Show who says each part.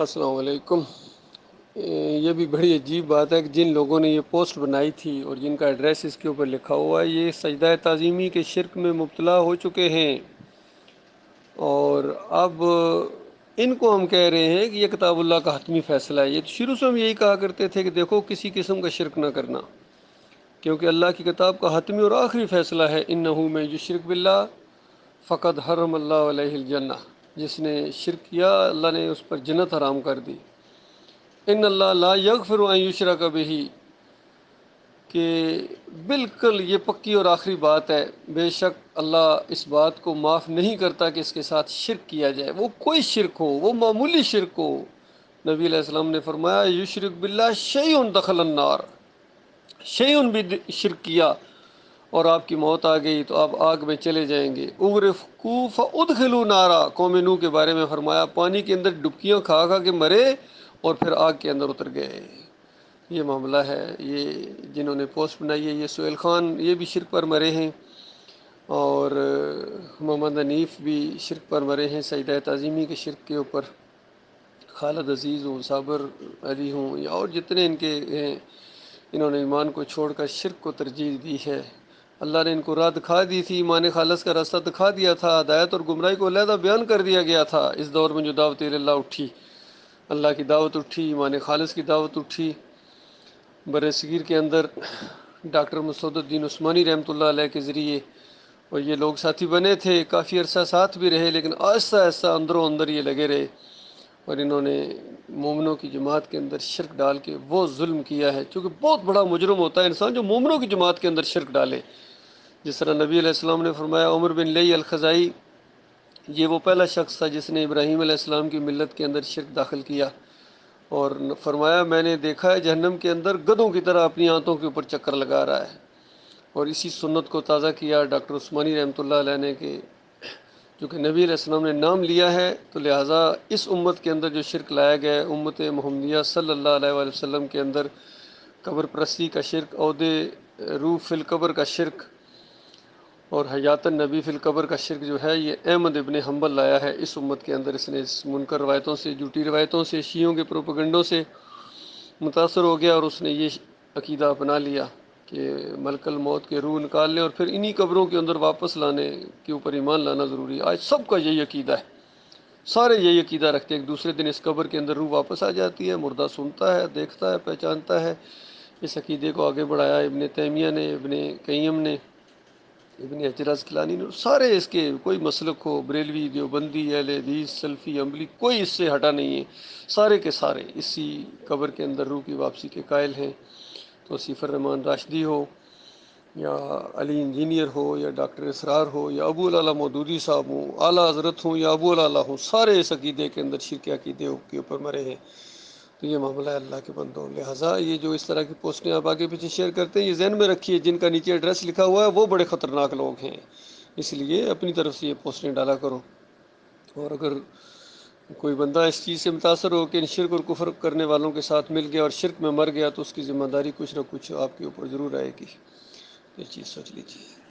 Speaker 1: السلام علیکم۔ یہ بھی بڑی عجیب بات ہے کہ جن لوگوں نے یہ پوسٹ بنائی تھی اور جن کا ایڈریس اس کے اوپر لکھا ہوا ہے یہ سجدہ تعظیمی کے شرک میں مبتلا ہو چکے ہیں، اور اب ان کو ہم کہہ رہے ہیں کہ یہ کتاب اللہ کا حتمی فیصلہ ہے۔ یہ تو شروع سے ہم یہی کہا کرتے تھے کہ دیکھو کسی قسم کا شرک نہ کرنا، کیونکہ اللہ کی کتاب کا حتمی اور آخری فیصلہ ہے انہ من یشرک باللہ فقد حرم اللہ علیہ الجنہ۔ جس نے شرک کیا اللہ نے اس پر جنت حرام کر دی۔ ان اللہ لا یغفر ان یشرک بہ، کہ بالکل یہ پکی اور آخری بات ہے، بے شک اللہ اس بات کو معاف نہیں کرتا کہ اس کے ساتھ شرک کیا جائے، وہ کوئی شرک ہو، وہ معمولی شرک ہو۔ نبی علیہ السلام نے فرمایا یشرک باللہ شیء دخل النار، شیء بھی شرک کیا اور آپ کی موت آ گئی تو آپ آگ میں چلے جائیں گے۔ اغرقوا فادخلوا نارا، قوم نوح کے بارے میں فرمایا پانی کے اندر ڈبکیاں کھا کھا کے مرے اور پھر آگ کے اندر اتر گئے۔ یہ معاملہ ہے۔ یہ جنہوں نے پوسٹ بنائی ہے یہ سہیل خان، یہ بھی شرک پر مرے ہیں، اور محمد حنیف بھی شرک پر مرے ہیں، سجدہ تعظیمی کے شرک کے اوپر۔ خالد عزیز ہوں، صابر علی ہوں، یا اور جتنے ان کے ہیں، انہوں نے ایمان کو چھوڑ کر شرک کو ترجیح دی ہے۔ اللہ نے ان کو راہ دکھا دی تھی، ایمان خالص کا راستہ دکھا دیا تھا، ہدایت اور گمراہی کو علیحدہ بیان کر دیا گیا تھا۔ اس دور میں جو دعوت اللہ اٹھی، اللہ کی دعوت اٹھی، ایمان خالص کی دعوت اٹھی، بر صغیر کے اندر ڈاکٹر مسعود الدین عثمانی رحمۃ اللہ علیہ کے ذریعے، اور یہ لوگ ساتھی بنے تھے، کافی عرصہ ساتھ بھی رہے، لیکن آہستہ آہستہ اندروں اندر یہ لگے رہے، اور انہوں نے مومنوں کی جماعت کے اندر شرک ڈال کے وہ ظلم کیا ہے، چونکہ بہت بڑا مجرم ہوتا ہے انسان جو مومنوں کی جماعت کے اندر شرک ڈالے۔ جس طرح نبی علیہ السلام نے فرمایا، عمر بن لئی الخزائی یہ وہ پہلا شخص تھا جس نے ابراہیم علیہ السلام کی ملت کے اندر شرک داخل کیا، اور فرمایا میں نے دیکھا ہے جہنم کے اندر گدھوں کی طرح اپنی آنتوں کے اوپر چکر لگا رہا ہے۔ اور اسی سنت کو تازہ کیا ڈاکٹر عثمانی رحمۃ اللہ علیہ نے، کہ چونکہ نبی علیہ السلام نے نام لیا ہے تو لہٰذا اس امت کے اندر جو شرک لایا گیا ہے، امت محمدیہ صلی اللہ علیہ وآلہ وسلم کے اندر قبر پرستی کا شرک، عہدے روح فی القبر کا شرک، اور حیات النبی فی القبر کا شرک جو ہے، یہ احمد ابن حنبل لایا ہے اس امت کے اندر۔ اس نے اس منکر روایتوں سے، جھوٹی روایتوں سے، شیعوں کے پروپیگنڈوں سے متاثر ہو گیا، اور اس نے یہ عقیدہ اپنا لیا کہ ملک الموت کے روح نکال لے اور پھر انہی قبروں کے اندر واپس لانے کے اوپر ایمان لانا ضروری ہے۔ آج سب کا یہی عقیدہ ہے، سارے یہی عقیدہ رکھتے ہیں، ایک دوسرے دن اس قبر کے اندر روح واپس آ جاتی ہے، مردہ سنتا ہے، دیکھتا ہے، پہچانتا ہے۔ اس عقیدے کو آگے بڑھایا ابن تیمیہ نے، ابن قیم نے، ابن حجر عسقلانی نے، سارے اس کے کوئی مسلک ہو، بریلوی، دیوبندی، اہل حدیث، سلفی، عملی، کوئی اس سے ہٹا نہیں ہے، سارے کے سارے اسی قبر کے اندر روح کی واپسی کے قائل ہیں۔ تو سیف الرحمان راشدی ہو، یا علی انجینئر ہو، یا ڈاکٹر اسرار ہو، یا ابو العلا مودودی صاحب ہوں، اعلیٰ حضرت ہوں یا ابو العلا ہوں، سارے اس عقیدے کے اندر، شرک عقیدے کے اوپر مرے ہیں۔ تو یہ معاملہ ہے اللہ کے بندوں، لہٰذا یہ جو اس طرح کی پوسٹیں آپ آگے پیچھے شیئر کرتے ہیں، یہ ذہن میں رکھیے جن کا نیچے ایڈریس لکھا ہوا ہے وہ بڑے خطرناک لوگ ہیں، اس لیے اپنی طرف سے یہ پوسٹیں ڈالا کرو۔ اور اگر کوئی بندہ اس چیز سے متاثر ہو کہ ان شرک اور کفر کرنے والوں کے ساتھ مل گیا اور شرک میں مر گیا تو اس کی ذمہ داری کچھ نہ کچھ آپ کے اوپر ضرور آئے گی، یہ چیز سوچ لیجیے۔